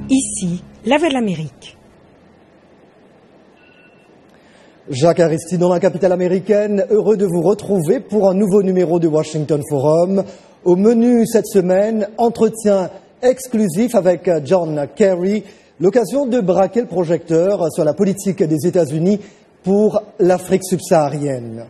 Ici, la Voix de l'Amérique. Jacques Aristide dans la capitale américaine, heureux de vous retrouver pour un nouveau numéro de Washington Forum. Au menu cette semaine, entretien exclusif avec John Kerry, l'occasion de braquer le projecteur sur la politique des États-Unis pour l'Afrique subsaharienne.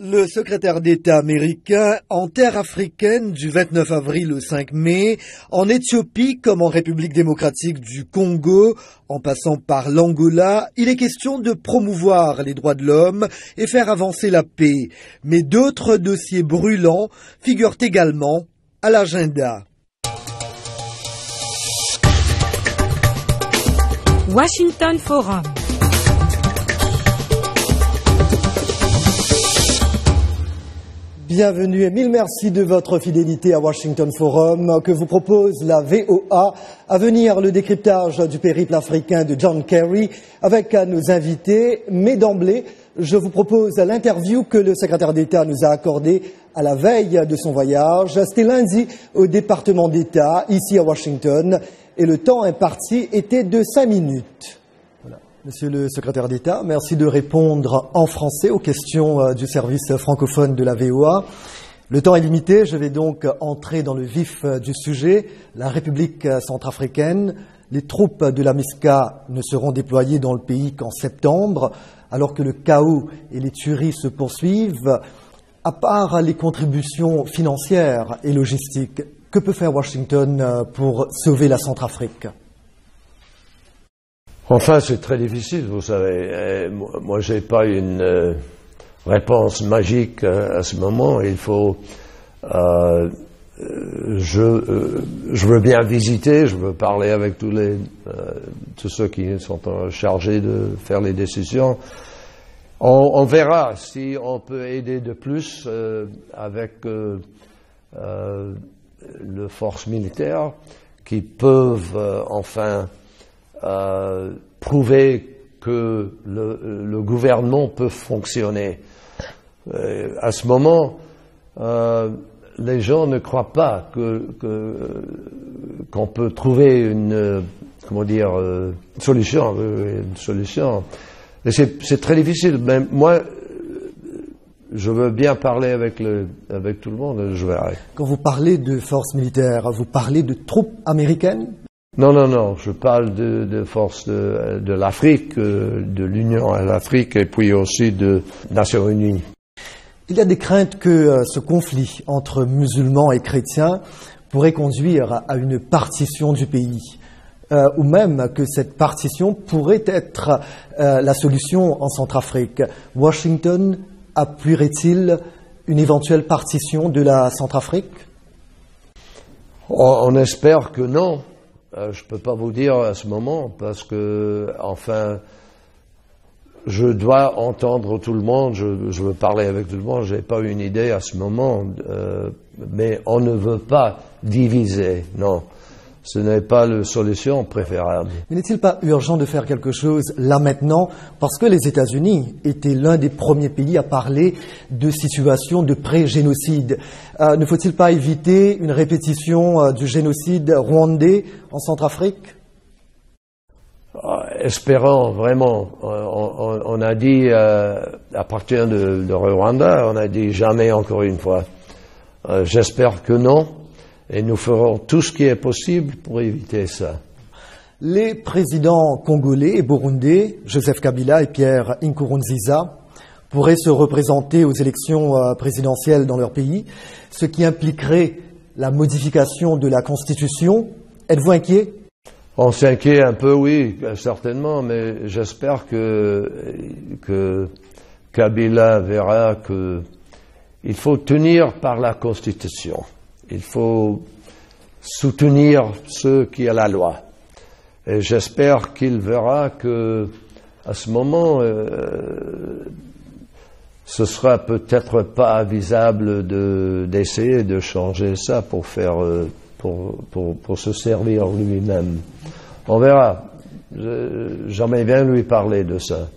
Le secrétaire d'État américain en terre africaine du 29 avril au 5 mai, en Éthiopie comme en République démocratique du Congo, en passant par l'Angola, il est question de promouvoir les droits de l'homme et faire avancer la paix. Mais d'autres dossiers brûlants figurent également à l'agenda. Washington Forum. Bienvenue et mille merci de votre fidélité à Washington Forum que vous propose la VOA. À venir, le décryptage du périple africain de John Kerry avec nos invités. Mais d'emblée, je vous propose l'interview que le secrétaire d'État nous a accordée à la veille de son voyage. C'était lundi au département d'État, ici à Washington, et le temps imparti était de 5 minutes. Monsieur le secrétaire d'État, merci de répondre en français aux questions du service francophone de la VOA. Le temps est limité, je vais donc entrer dans le vif du sujet. La République centrafricaine, les troupes de la MISCA ne seront déployées dans le pays qu'en septembre, alors que le chaos et les tueries se poursuivent. À part les contributions financières et logistiques, que peut faire Washington pour sauver la Centrafrique ? Enfin, c'est très difficile, vous savez. Moi, j'ai pas une réponse magique à ce moment. Il faut, je veux bien visiter, je veux parler avec tous ceux qui sont chargés de faire les décisions. On verra si on peut aider de plus avec les forces militaires qui peuvent enfin prouver que le gouvernement peut fonctionner. À ce moment, les gens ne croient pas qu'on peut trouver une solution. Et c'est très difficile. Mais moi, je veux bien parler avec tout le monde. Je verrai. Quand vous parlez de forces militaires, vous parlez de troupes américaines ? Non, je parle de forces de l'Afrique, de l'Union à l'Afrique et puis aussi de Nations Unies. Il y a des craintes que ce conflit entre musulmans et chrétiens pourrait conduire à une partition du pays, ou même que cette partition pourrait être la solution en Centrafrique. Washington appuierait-il une éventuelle partition de la Centrafrique ? On espère que non. Je ne peux pas vous dire à ce moment parce que, enfin, je dois entendre tout le monde, je veux parler avec tout le monde, je n'ai pas une idée à ce moment, mais on ne veut pas diviser, non. Ce n'est pas la solution préférable. Mais n'est-il pas urgent de faire quelque chose là maintenant, parce que les États-Unis étaient l'un des premiers pays à parler de situation de pré-génocide. Ne faut-il pas éviter une répétition du génocide rwandais en Centrafrique ? Espérons vraiment. On a dit, à partir de Rwanda, on a dit jamais encore une fois. J'espère que non. Et nous ferons tout ce qui est possible pour éviter ça. Les présidents congolais et burundais, Joseph Kabila et Pierre Nkurunziza, pourraient se représenter aux élections présidentielles dans leur pays, ce qui impliquerait la modification de la Constitution. Êtes-vous inquiet ? On s'inquiète un peu, oui, certainement, mais j'espère que Kabila verra qu'il faut tenir par la Constitution. Il faut soutenir ceux qui ont la loi. Et j'espère qu'il verra que, à ce moment, ce sera peut-être pas avisable d'essayer de changer ça pour faire, pour se servir lui-même. On verra. J'aimerais bien lui parler de ça.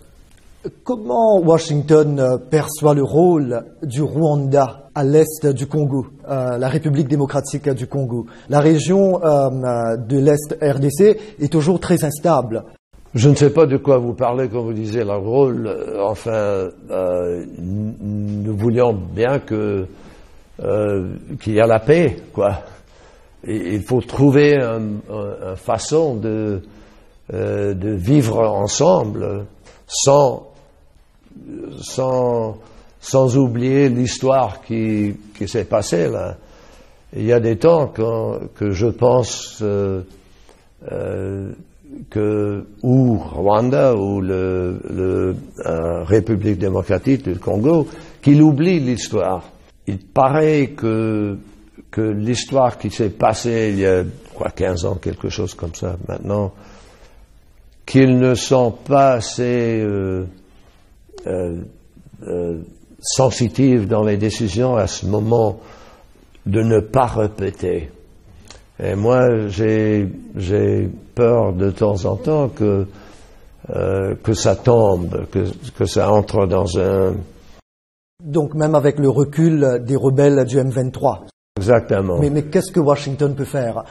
Comment Washington perçoit le rôle du Rwanda à l'est du Congo, la République démocratique du Congo? La région de l'est RDC est toujours très instable. Je ne sais pas de quoi vous parlez quand vous disiez le rôle. Nous voulions bien qu'il y ait la paix, quoi. Et il faut trouver une façon de vivre ensemble sans oublier l'histoire qui s'est passée là. Il y a des temps que je pense que ou Rwanda ou le République démocratique du Congo qu'il oublie l'histoire. Il paraît que l'histoire qui s'est passée il y a 15 ans, quelque chose comme ça maintenant, qu'ils ne sont pas assez sensitifs dans les décisions à ce moment de ne pas répéter. Et moi, j'ai peur de temps en temps que ça tombe, que ça entre dans un... Donc même avec le recul des rebelles du M23. Exactement. Mais qu'est-ce que Washington peut faire?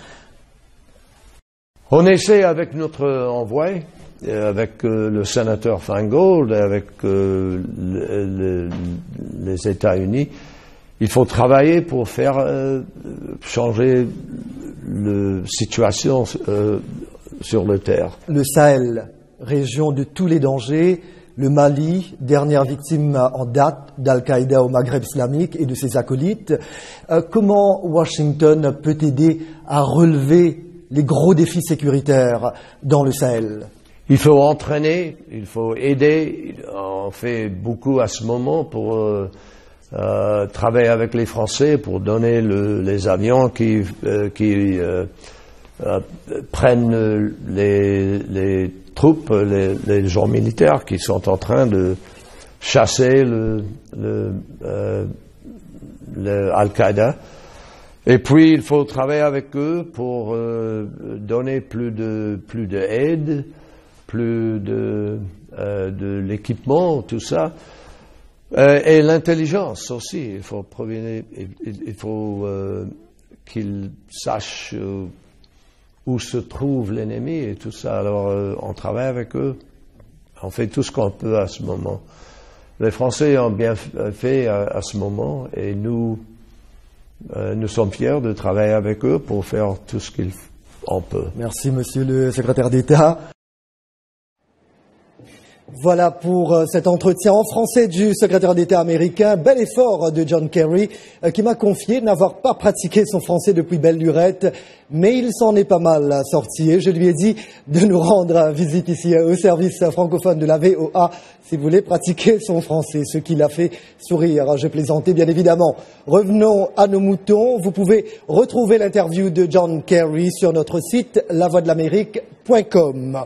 On essaie avec notre envoyé, avec le sénateur Feingold, avec les États-Unis. Il faut travailler pour faire changer la situation sur le terre. Le Sahel, région de tous les dangers, le Mali, dernière victime en date d'Al-Qaïda au Maghreb islamique et de ses acolytes. Comment Washington peut aider à relever les gros défis sécuritaires dans le Sahel? Il faut entraîner, il faut aider. On fait beaucoup à ce moment pour travailler avec les Français pour donner les avions qui prennent les troupes, les gens militaires qui sont en train de chasser le Al-Qaïda. Et puis il faut travailler avec eux pour donner plus d'aide, plus de l'équipement, tout ça. Et l'intelligence aussi. Il faut qu'ils sachent où se trouve l'ennemi et tout ça. Alors on travaille avec eux. On fait tout ce qu'on peut à ce moment. Les Français ont bien fait à ce moment et nous sommes fiers de travailler avec eux pour faire tout ce qu'on peut. Merci, Monsieur le Secrétaire d'État. Voilà pour cet entretien en français du secrétaire d'État américain. Bel effort de John Kerry qui m'a confié n'avoir pas pratiqué son français depuis belle lurette, mais il s'en est pas mal sorti et je lui ai dit de nous rendre visite ici au service francophone de la VOA si vous voulez pratiquer son français, ce qui l'a fait sourire. Je plaisantais bien évidemment. Revenons à nos moutons. Vous pouvez retrouver l'interview de John Kerry sur notre site lavoixdelamérique.com.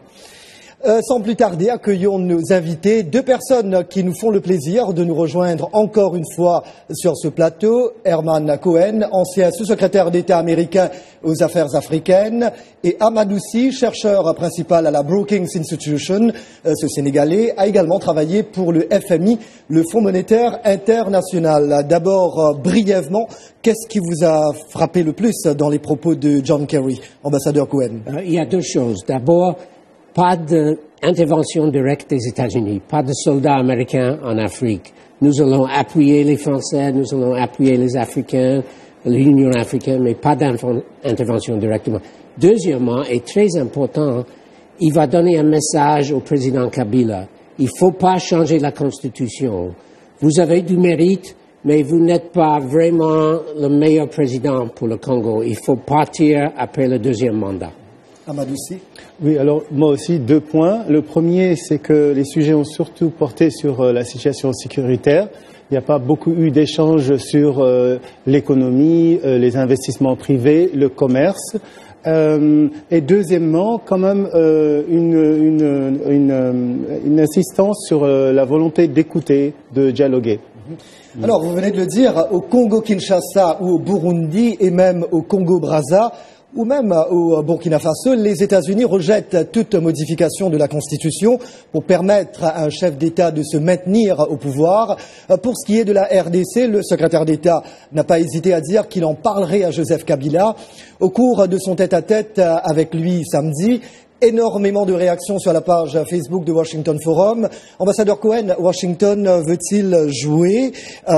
Sans plus tarder, accueillons nos invités, deux personnes qui nous font le plaisir de nous rejoindre encore une fois sur ce plateau. Herman Cohen, ancien sous-secrétaire d'État américain aux affaires africaines, et Amadou Sy, chercheur principal à la Brookings Institution. Ce Sénégalais a également travaillé pour le FMI, le Fonds monétaire international. D'abord, brièvement, qu'est-ce qui vous a frappé le plus dans les propos de John Kerry, ambassadeur Cohen? Il y a deux choses. D'abord, pas d'intervention directe des États-Unis, pas de soldats américains en Afrique. Nous allons appuyer les Français, nous allons appuyer les Africains, l'Union africaine, mais pas d'intervention directement. Deuxièmement, et très important, il va donner un message au président Kabila. Il ne faut pas changer la Constitution. Vous avez du mérite, mais vous n'êtes pas vraiment le meilleur président pour le Congo. Il faut partir après le deuxième mandat. Amadou Sy. Oui, alors moi aussi, deux points. Le premier, c'est que les sujets ont surtout porté sur la situation sécuritaire. Il n'y a pas beaucoup eu d'échanges sur l'économie, les investissements privés, le commerce. Et deuxièmement, quand même, une insistance sur la volonté d'écouter, de dialoguer. Alors, vous venez de le dire, au Congo-Kinshasa ou au Burundi et même au Congo-Brazza, ou même au Burkina Faso, les États-Unis rejettent toute modification de la Constitution pour permettre à un chef d'État de se maintenir au pouvoir. Pour ce qui est de la RDC, le secrétaire d'État n'a pas hésité à dire qu'il en parlerait à Joseph Kabila. Au cours de son tête-à-tête avec lui samedi, énormément de réactions sur la page Facebook de Washington Forum. Ambassadeur Cohen, Washington veut-il jouer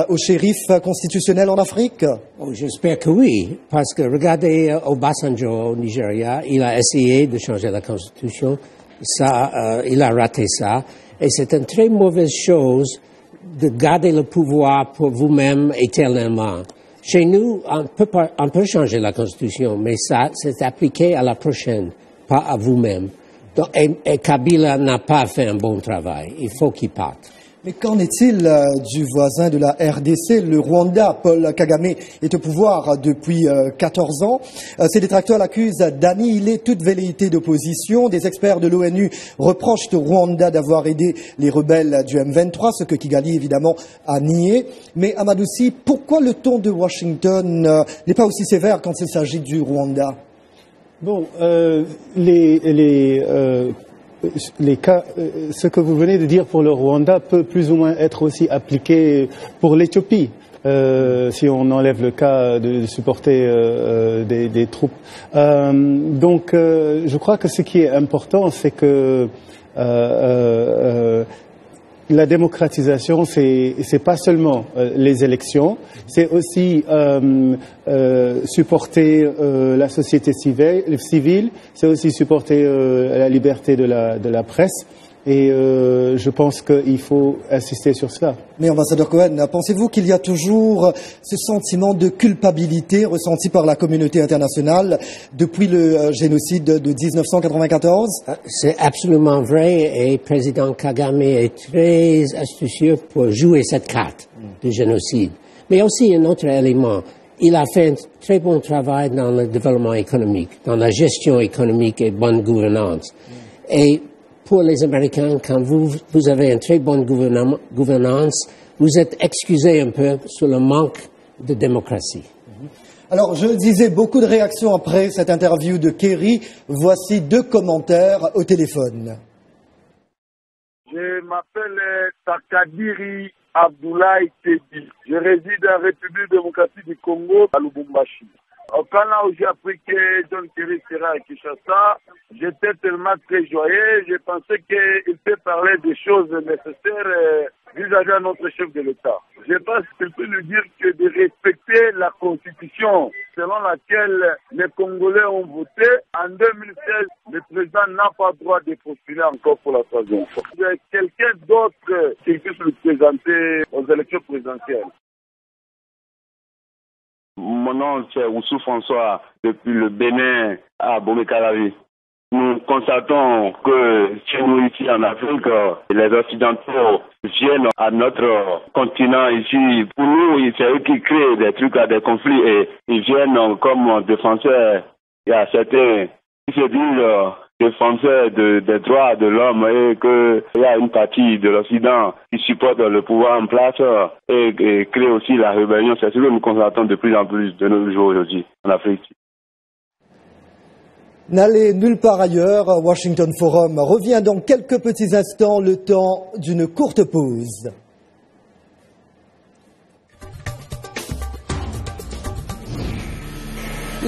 au shérif constitutionnel en Afrique? Oh, j'espère que oui, parce que regardez Obasanjo au Nigeria, il a essayé de changer la Constitution, il a raté ça, et c'est une très mauvaise chose de garder le pouvoir pour vous-même éternellement. Chez nous, on peut changer la Constitution, mais ça, c'est appliqué à la prochaine, pas à vous-même. Et Kabila n'a pas fait un bon travail. Il faut qu'il parte. Mais qu'en est-il du voisin de la RDC, le Rwanda? Paul Kagame est au pouvoir depuis 14 ans. Ses détracteurs l'accusent d'annihiler toute velléité d'opposition. Des experts de l'ONU reprochent au Rwanda d'avoir aidé les rebelles du M23, ce que Kigali évidemment a nié. Mais Amadoussi, pourquoi le ton de Washington n'est pas aussi sévère quand il s'agit du Rwanda? Bon, les cas, ce que vous venez de dire pour le Rwanda peut plus ou moins être aussi appliqué pour l'Éthiopie, si on enlève le cas de supporter des troupes. Donc, je crois que ce qui est important, c'est que la démocratisation, c'est pas seulement les élections, c'est aussi supporter la société civile, c'est aussi supporter la liberté de la presse. Et je pense qu'il faut insister sur cela. Mais ambassadeur Cohen, pensez-vous qu'il y a toujours ce sentiment de culpabilité ressenti par la communauté internationale depuis le génocide de 1994? C'est absolument vrai et le président Kagame est très astucieux pour jouer cette carte du génocide. Mais aussi un autre élément, il a fait un très bon travail dans le développement économique, dans la gestion économique et bonne gouvernance. Et pour les Américains, quand vous avez une très bonne gouvernance, vous êtes excusé un peu sur le manque de démocratie. Alors, je disais beaucoup de réactions après cette interview de Kerry. Voici 2 commentaires au téléphone. Je m'appelle Takadiri Abdoulaye Tedi. Je réside en République démocratique du Congo, à Lubumbashi. Quand là où j'ai appris que John Kerry sera à Kinshasa, j'étais tellement très joyeux, je pensais qu'il peut parler des choses nécessaires vis-à-vis de notre chef de l'État. Je pense qu'il peut lui dire que de respecter la Constitution selon laquelle les Congolais ont voté. En 2016, le président n'a pas le droit de postuler encore pour la 3e fois. Il y a quelqu'un d'autre qui puisse lui présenter aux élections présidentielles. Mon nom, c'est Oussou François, depuis le Bénin à Bomé-Calavi. Nous constatons que chez nous ici en Afrique, les Occidentaux viennent à notre continent ici. Pour nous, c'est eux qui créent des trucs à des conflits et ils viennent comme défenseurs. Il y a certains qui se disent défenseurs des droits de l'homme et qu'il y a une partie de l'Occident qui supporte le pouvoir en place et crée aussi la rébellion. C'est ce que nous constatons de plus en plus de nos jours aujourd'hui en Afrique. N'allez nulle part ailleurs, Washington Forum revient dans quelques petits instants, le temps d'une courte pause.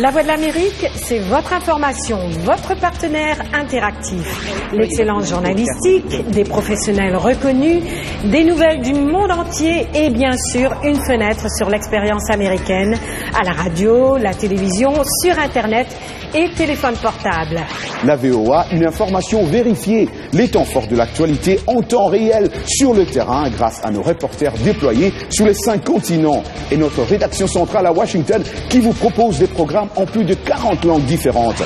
La Voix de l'Amérique, c'est votre information, votre partenaire interactif. L'excellence journalistique, des professionnels reconnus, des nouvelles du monde entier et bien sûr une fenêtre sur l'expérience américaine à la radio, la télévision, sur Internet et téléphone portable. La VOA, une information vérifiée, les temps forts de l'actualité en temps réel sur le terrain grâce à nos reporters déployés sur les 5 continents et notre rédaction centrale à Washington qui vous propose des programmes en plus de 40 langues différentes.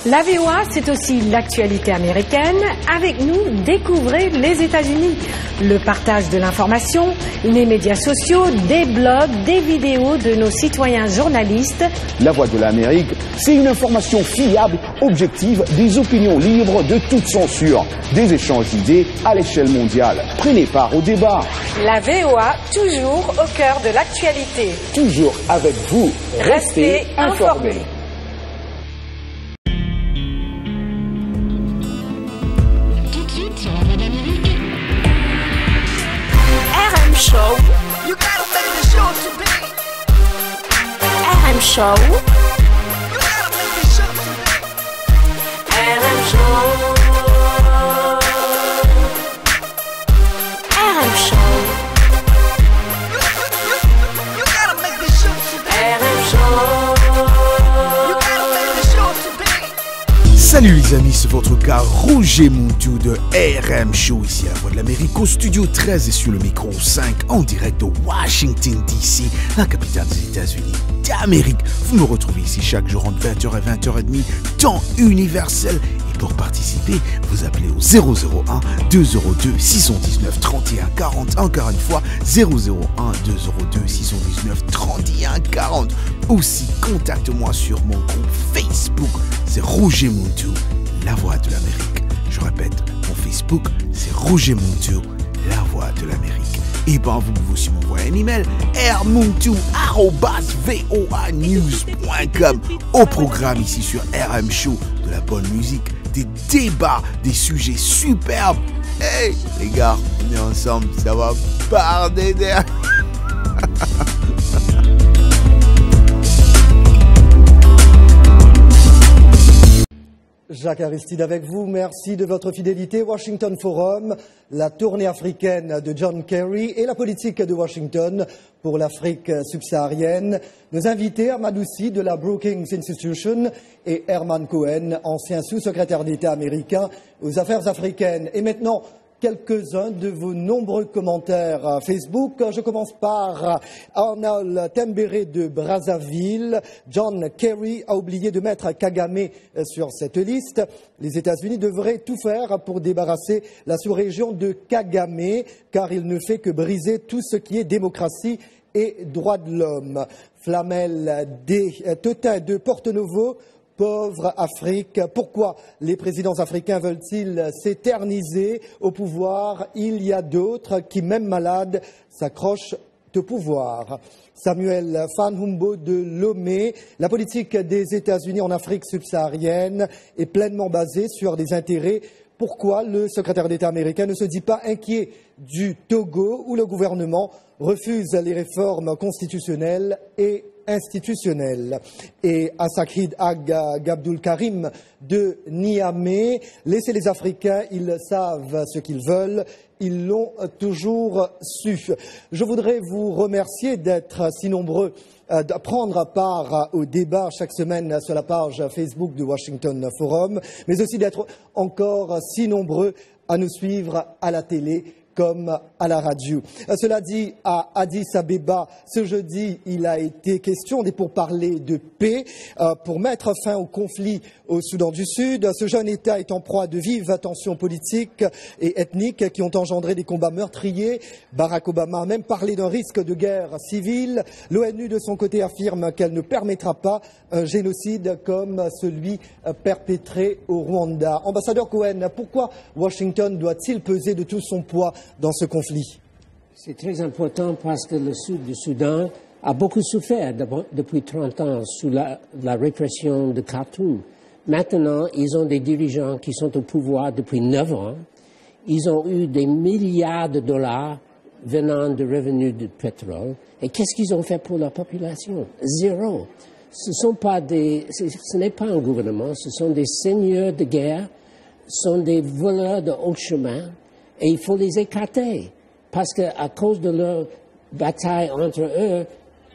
La VOA, c'est aussi l'actualité américaine. Avec nous, découvrez les États-Unis. Le partage de l'information, les médias sociaux, des blogs, des vidéos de nos citoyens journalistes. La Voix de l'Amérique, c'est une information fiable, objective, des opinions libres de toute censure, des échanges d'idées à l'échelle mondiale. Prenez part au débat. La VOA, toujours au cœur de l'actualité. Toujours avec vous. Restez informés. Show. You gotta make the show today. RM Show. You gotta make the show today. RM Show. RM Show. You gotta make the show today. RM Show. You gotta make the show today. Salut les amis, c'est votre gars Roger Montou de RM Show, ici à la Voix de l'Amérique, au studio 13 et sur le micro 5, en direct de Washington DC, la capitale des États-Unis d'Amérique. Vous me retrouvez ici chaque jour entre 20h et 20h30, temps universel. Et pour participer, vous appelez au 001-202-619-3140, encore une fois, 001-202-619-3140. Aussi, contacte-moi sur mon groupe Facebook, c'est Roger Montou, la Voix de l'Amérique. Je répète, mon Facebook, c'est Roger Montou, la Voix de l'Amérique. Et ben, vous pouvez aussi m'envoyer un email, rmontou@voanews.com. Au programme ici sur RM Show, de la bonne musique, des débats, des sujets superbes. Hey, les gars, on est ensemble, ça va parler d'air. Jacques Aristide avec vous, merci de votre fidélité. Washington Forum, la tournée africaine de John Kerry et la politique de Washington pour l'Afrique subsaharienne. Nos invités, Ahmadou Sy de la Brookings Institution et Herman Cohen, ancien sous-secrétaire d'État américain aux affaires africaines. Et maintenant, quelques-uns de vos nombreux commentaires Facebook. Je commence par Arnold Tembéré de Brazzaville. John Kerry a oublié de mettre Kagame sur cette liste. Les États-Unis devraient tout faire pour débarrasser la sous-région de Kagame, car il ne fait que briser tout ce qui est démocratie et droits de l'homme. Flamel des Teutin de Porto-Novo. Pauvre Afrique, pourquoi les présidents africains veulent-ils s'éterniser au pouvoir? Il y a d'autres qui, même malades, s'accrochent au pouvoir. Samuel Fanhumbo de Lomé, la politique des États-Unis en Afrique subsaharienne est pleinement basée sur des intérêts. Pourquoi le secrétaire d'État américain ne se dit pas inquiet du Togo où le gouvernement refuse les réformes constitutionnelles et institutionnelles? Et Asakid Gabdul Karim de Niamey, laissez les Africains, ils savent ce qu'ils veulent, ils l'ont toujours su. Je voudrais vous remercier d'être si nombreux de prendre part au débat chaque semaine sur la page Facebook du Washington Forum, mais aussi d'être encore si nombreux à nous suivre à la télé comme à la radio. Cela dit, à Addis Abeba, ce jeudi, il a été question des pourparlers de paix pour mettre fin au conflit au Soudan du Sud. Ce jeune État est en proie à de vives tensions politiques et ethniques qui ont engendré des combats meurtriers. Barack Obama a même parlé d'un risque de guerre civile. L'ONU, de son côté, affirme qu'elle ne permettra pas un génocide comme celui perpétré au Rwanda. Ambassadeur Cohen, pourquoi Washington doit-il peser de tout son poids dans ce conflit? C'est très important parce que le sud du Soudan a beaucoup souffert depuis 30 ans sous la répression de Khartoum. Maintenant, ils ont des dirigeants qui sont au pouvoir depuis 9 ans. Ils ont eu des milliards de dollars venant de revenus du pétrole. Et qu'est-ce qu'ils ont fait pour la population? Zéro. Ce n'est pas un gouvernement, ce sont des seigneurs de guerre, ce sont des voleurs de haut chemin. Et il faut les écarter, parce qu'à cause de leur bataille entre eux,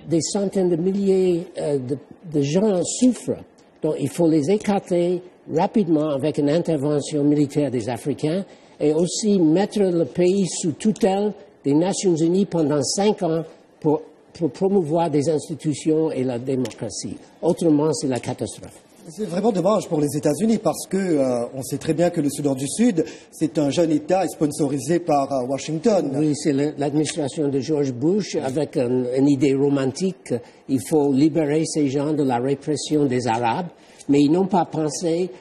des centaines de milliers de gens souffrent. Donc il faut les écarter rapidement avec une intervention militaire des Africains et aussi mettre le pays sous tutelle des Nations Unies pendant 5 ans pour promouvoir des institutions et la démocratie. Autrement, c'est la catastrophe. C'est vraiment dommage pour les États-Unis parce que on sait très bien que le Soudan du Sud, c'est un jeune État sponsorisé par Washington. Oui, c'est l'administration de George Bush avec une idée romantique. Il faut libérer ces gens de la répression des Arabes, mais ils n'ont pas pensé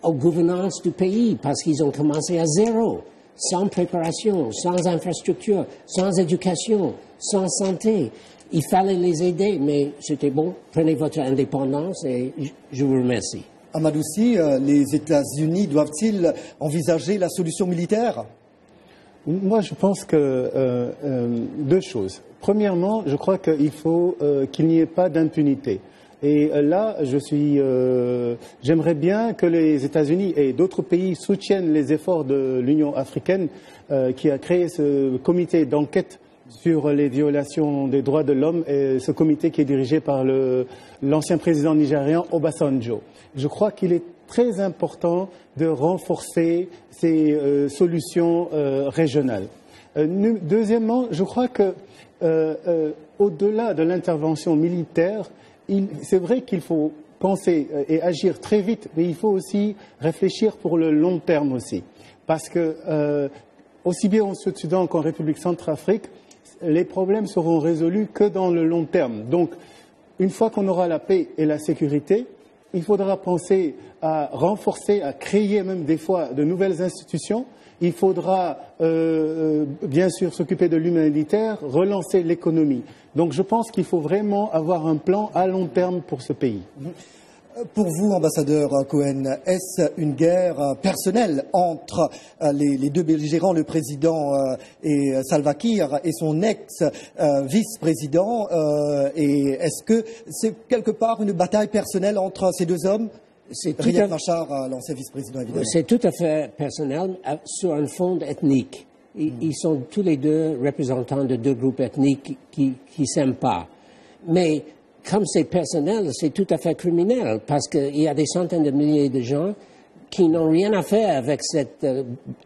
aux gouvernances du pays parce qu'ils ont commencé à zéro, sans préparation, sans infrastructure, sans éducation, sans santé. Il fallait les aider, mais c'était bon. Prenez votre indépendance et je vous remercie. Ahmadou Sy, les États-Unis doivent-ils envisager la solution militaire? Moi, je pense que deux choses. Premièrement, je crois qu'il faut qu'il n'y ait pas d'impunité. Et là, j'aimerais bien que les États-Unis et d'autres pays soutiennent les efforts de l'Union africaine qui a créé ce comité d'enquête sur les violations des droits de l'homme, et ce comité qui est dirigé par l'ancien président nigérian Obasanjo. Je crois qu'il est très important de renforcer ces solutions régionales. Deuxièmement, je crois que au-delà de l'intervention militaire, c'est vrai qu'il faut penser et agir très vite, mais il faut aussi réfléchir pour le long terme aussi. Parce que, aussi bien au Sud-Soudan qu'en République centrafrique, les problèmes seront résolus que dans le long terme. Donc, une fois qu'on aura la paix et la sécurité, il faudra penser à renforcer, à créer même des fois de nouvelles institutions. Il faudra bien sûr s'occuper de l'humanitaire, relancer l'économie. Donc je pense qu'il faut vraiment avoir un plan à long terme pour ce pays. Pour vous, ambassadeur Cohen, est-ce une guerre personnelle entre les deux belligérants, le président et Salva Kiir et son ex-vice-président et est-ce que c'est quelque part une bataille personnelle entre ces deux hommes? Riek Machar, l'ancien vice-président, évidemment. C'est tout à fait personnel sur un fond ethnique. Ils sont tous les deux représentants de deux groupes ethniques qui s'aiment pas. Mais comme c'est personnel, c'est tout à fait criminel parce qu'il y a des centaines de milliers de gens qui n'ont rien à faire avec cette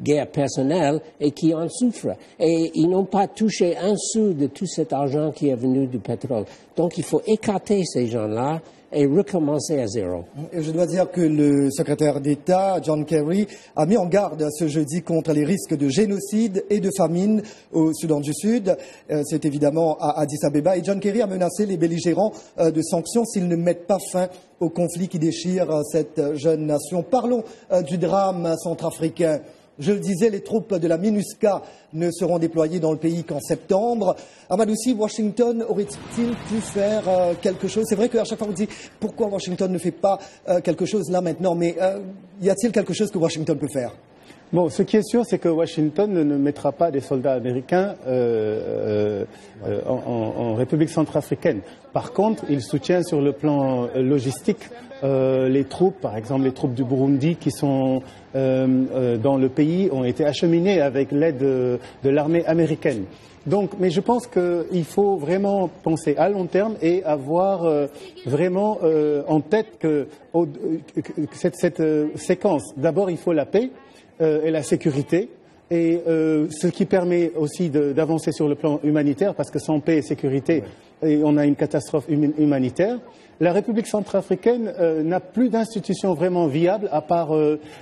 guerre personnelle et qui en souffrent. Et ils n'ont pas touché un sou de tout cet argent qui est venu du pétrole. Donc il faut écarter ces gens-là et recommencer à zéro. Et je dois dire que le secrétaire d'État, John Kerry, a mis en garde ce jeudi contre les risques de génocide et de famine au Soudan du Sud. C'est évidemment à Addis Abeba. Et John Kerry a menacé les belligérants de sanctions s'ils ne mettent pas fin au conflit qui déchire cette jeune nation. Parlons du drame centrafricain. Je le disais, les troupes de la MINUSCA ne seront déployées dans le pays qu'en septembre. Amadouci, Washington aurait-il pu faire quelque chose? C'est vrai qu'à chaque fois on dit pourquoi Washington ne fait pas quelque chose là maintenant, mais y a-t-il quelque chose que Washington peut faire? Bon, ce qui est sûr, c'est que Washington ne mettra pas des soldats américains en République centrafricaine. Par contre, il soutient sur le plan logistique les troupes, par exemple les troupes du Burundi qui sont dans le pays, ont été acheminées avec l'aide de l'armée américaine. Donc, mais je pense qu'il faut vraiment penser à long terme et avoir vraiment en tête que cette séquence, d'abord il faut la paix et la sécurité, et ce qui permet aussi d'avancer sur le plan humanitaire, parce que sans paix et sécurité, et on a une catastrophe humanitaire. La République centrafricaine n'a plus d'institutions vraiment viables, à part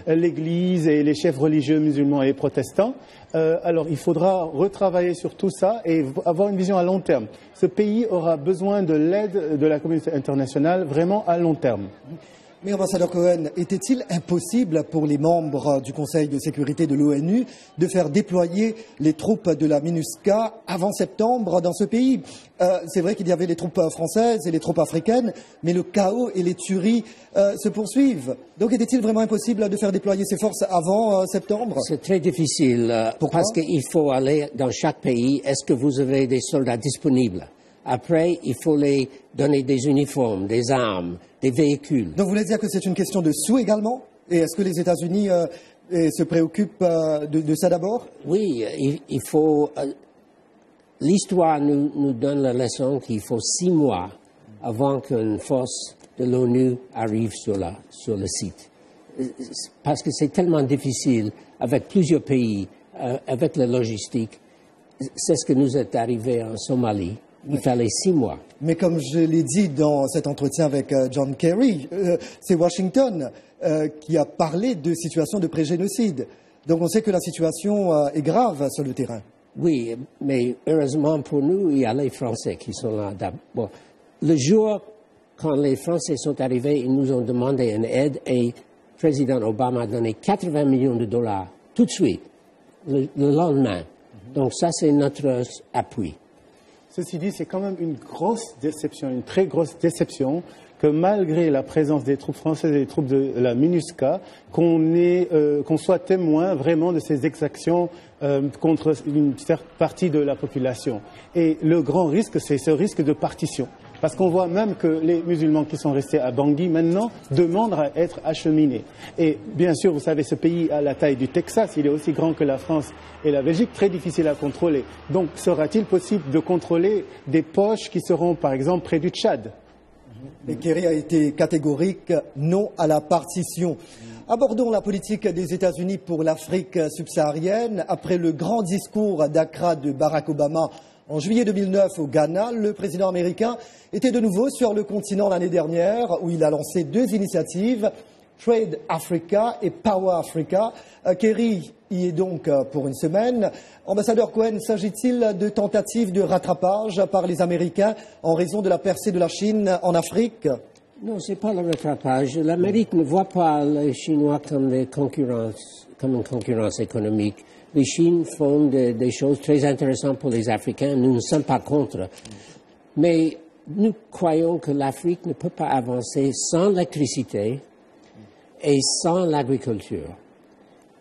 l'Église et les chefs religieux musulmans et protestants. Alors il faudra retravailler sur tout ça et avoir une vision à long terme. Ce pays aura besoin de l'aide de la communauté internationale vraiment à long terme. Mais ambassadeur Cohen, était-il impossible pour les membres du Conseil de sécurité de l'ONU de faire déployer les troupes de la MINUSCA avant septembre dans ce pays? C'est vrai qu'il y avait les troupes françaises et les troupes africaines, mais le chaos et les tueries se poursuivent. Donc était-il vraiment impossible de faire déployer ces forces avant septembre? C'est très difficile parce qu'il faut aller dans chaque pays. Est-ce que vous avez des soldats disponibles? Après, il faut les donner des uniformes, des armes, des véhicules. Donc vous voulez dire que c'est une question de sous également? Et est-ce que les États-Unis se préoccupent de ça d'abord? Oui, il faut... L'histoire nous donne la leçon qu'il faut 6 mois avant qu'une force de l'ONU arrive sur le site. Parce que c'est tellement difficile avec plusieurs pays, avec la logistique. C'est ce que nous est arrivé en Somalie. Il fallait 6 mois. Mais comme je l'ai dit dans cet entretien avec John Kerry, c'est Washington qui a parlé de situation de pré-génocide. Donc on sait que la situation est grave sur le terrain. Oui, mais heureusement pour nous, il y a les Français qui sont là. Bon, le jour quand les Français sont arrivés, ils nous ont demandé une aide et le président Obama a donné 80 millions de dollars tout de suite, le lendemain. Donc ça, c'est notre appui. Ceci dit, c'est quand même une grosse déception, une très grosse déception, que malgré la présence des troupes françaises et des troupes de la MINUSCA, qu'on soit témoin vraiment de ces exactions contre une certaine partie de la population. Et le grand risque, c'est ce risque de partition. Parce qu'on voit même que les musulmans qui sont restés à Bangui maintenant demandent à être acheminés. Et bien sûr, vous savez, ce pays a la taille du Texas, il est aussi grand que la France et la Belgique, très difficile à contrôler. Donc, sera-t-il possible de contrôler des poches qui seront, par exemple, près du Tchad? Et Kerry a été catégorique, non à la partition. Abordons la politique des États-Unis pour l'Afrique subsaharienne. Après le grand discours d'Accra de Barack Obama en juillet 2009 au Ghana, le président américain était de nouveau sur le continent l'année dernière où il a lancé 2 initiatives, Trade Africa et Power Africa. Kerry y est donc pour une semaine. Ambassadeur Cohen, s'agit-il de tentatives de rattrapage par les Américains en raison de la percée de la Chine en Afrique? Non, ce n'est pas le rattrapage. L'Amérique ne voit pas les Chinois comme une concurrence économique. Les Chines font des choses très intéressantes pour les Africains. Nous ne sommes pas contre. Mais nous croyons que l'Afrique ne peut pas avancer sans l'électricité et sans l'agriculture.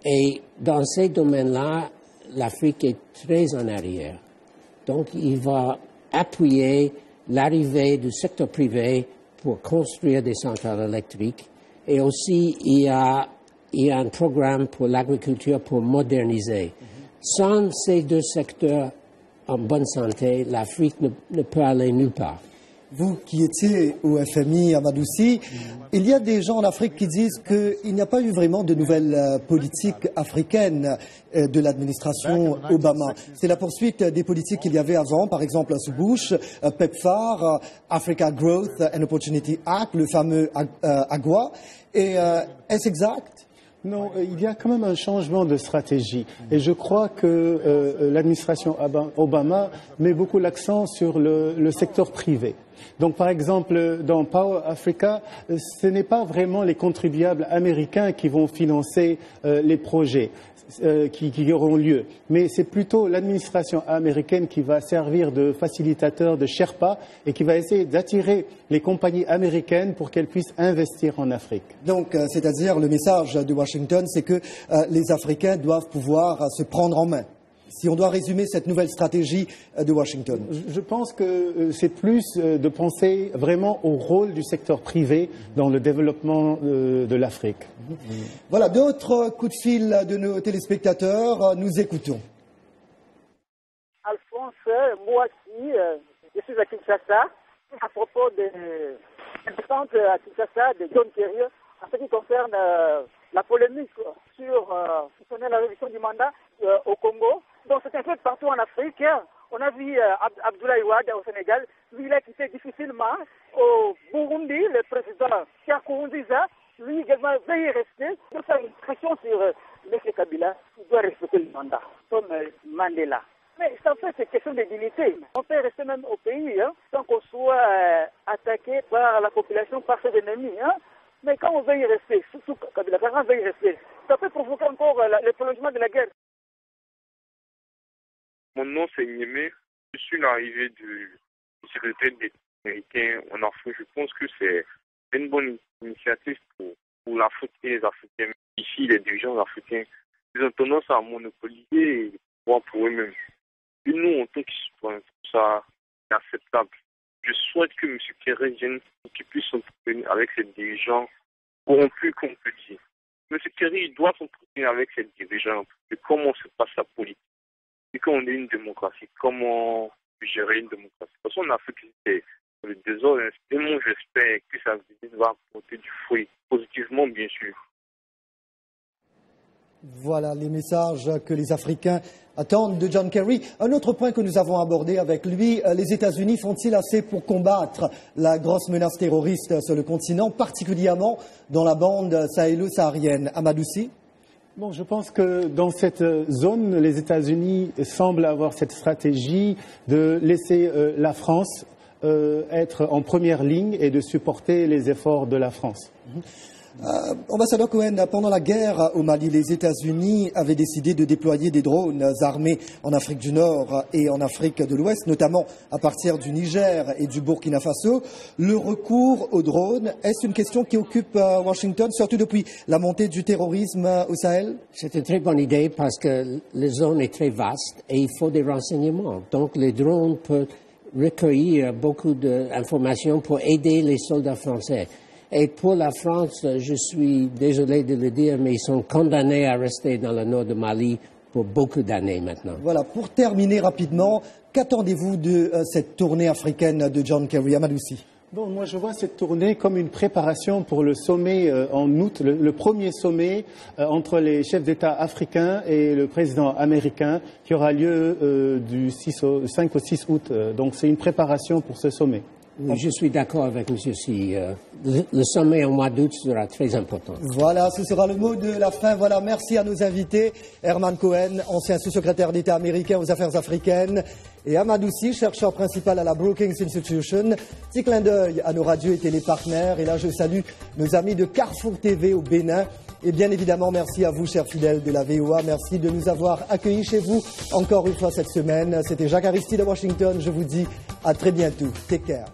Et dans ces domaines-là, l'Afrique est très en arrière. Donc, il va appuyer l'arrivée du secteur privé pour construire des centrales électriques. Et aussi, il y a un programme pour l'agriculture pour moderniser. Sans ces 2 secteurs en bonne santé, l'Afrique ne peut aller nulle part. Vous qui étiez au FMI, Amadoussi, il y a des gens en Afrique qui disent qu'il n'y a pas eu vraiment de nouvelles politiques africaines de l'administration Obama. C'est la poursuite des politiques qu'il y avait avant, par exemple sous Bush, PEPFAR, Africa Growth and Opportunity Act, le fameux AGWA. Et est-ce exact? Non, il y a quand même un changement de stratégie. Et je crois que l'administration Obama met beaucoup l'accent sur le secteur privé. Donc, par exemple, dans Power Africa, ce n'est pas vraiment les contribuables américains qui vont financer les projets qui auront lieu, mais c'est plutôt l'administration américaine qui va servir de facilitateur, de Sherpa, et qui va essayer d'attirer les compagnies américaines pour qu'elles puissent investir en Afrique. Donc, c'est-à-dire le message de Washington, c'est que les Africains doivent pouvoir se prendre en main. Si on doit résumer cette nouvelle stratégie de Washington. Je pense que c'est plus de penser vraiment au rôle du secteur privé dans le développement de l'Afrique. Voilà, d'autres coups de fil de nos téléspectateurs. Nous écoutons. Alphonse, moi aussi, je suis à Kinshasa. À propos de la défense à Kinshasa de John Kerry, en ce qui concerne la polémique sur la révision du mandat au Congo. Donc c'est un peu partout en Afrique. On a vu Abdoulaye Wade au Sénégal. Lui, il a quitté difficilement. Au Burundi, le président Pierre Nkurunziza, lui également veut y rester. Pour faire une pression sur M. Kabila, il doit respecter le mandat, comme Mandela. Mais en fait, c'est question de dignité. On peut rester même au pays sans qu'on soit attaqué par la population, par ses ennemis. Mais quand on veut y rester, surtout Kabila, quand on veut y rester, ça peut provoquer encore le prolongement de la guerre. Mon nom c'est Niémé. Je suis l'arrivée du secrétaire d'État américain en Afrique. Je pense que c'est une bonne initiative pour l'Afrique et les Africains. Ici, les dirigeants africains, ils ont tendance à monopoliser et pouvoir pour eux-mêmes. Et nous, en tant que citoyens, ça c'est acceptable. Je souhaite que M. Kerry vienne pour qu'il puisse s'entretenir avec ces dirigeants corrompus, comme on peut dire. M. Kerry, il doit s'entretenir avec ces dirigeants de comment se passe la politique. Et quand on est une démocratie, comment gérer une démocratie? Parce qu'en Afrique, c'est le désordre. Et moi, j'espère que ça va apporter du fruit, positivement, bien sûr. Voilà les messages que les Africains attendent de John Kerry. Un autre point que nous avons abordé avec lui, les États-Unis font-ils assez pour combattre la grosse menace terroriste sur le continent, particulièrement dans la bande sahélo-saharienne? Amadoussi? Bon, je pense que dans cette zone, les États-Unis semblent avoir cette stratégie de laisser la France être en première ligne et de supporter les efforts de la France. Ambassadeur Cohen, pendant la guerre au Mali, les États-Unis avaient décidé de déployer des drones armés en Afrique du Nord et en Afrique de l'Ouest, notamment à partir du Niger et du Burkina Faso. Le recours aux drones, est-ce une question qui occupe Washington, surtout depuis la montée du terrorisme au Sahel? C'est une très bonne idée parce que la zone est très vaste et il faut des renseignements. Donc les drones peuvent recueillir beaucoup d'informations pour aider les soldats français. Et pour la France, je suis désolé de le dire, mais ils sont condamnés à rester dans le nord de Mali pour beaucoup d'années maintenant. Voilà, pour terminer rapidement, qu'attendez-vous de cette tournée africaine de John Kerry? Amadouci. Bon, moi je vois cette tournée comme une préparation pour le sommet en août, le premier sommet entre les chefs d'État africains et le président américain qui aura lieu du 5 au 6 août. Donc c'est une préparation pour ce sommet. Oui, je suis d'accord avec M. Si. Le sommet en mois d'août sera très important. Voilà, ce sera le mot de la fin. Voilà, merci à nos invités. Herman Cohen, ancien sous-secrétaire d'État américain aux affaires africaines, et Amadouci, chercheur principal à la Brookings Institution. Petit clin d'œil à nos radios et télépartenaires. Et là, je salue nos amis de Carrefour TV au Bénin. Et bien évidemment, merci à vous, chers fidèles de la VOA. Merci de nous avoir accueillis chez vous encore une fois cette semaine. C'était Jacques Aristide à Washington. Je vous dis à très bientôt. Take care.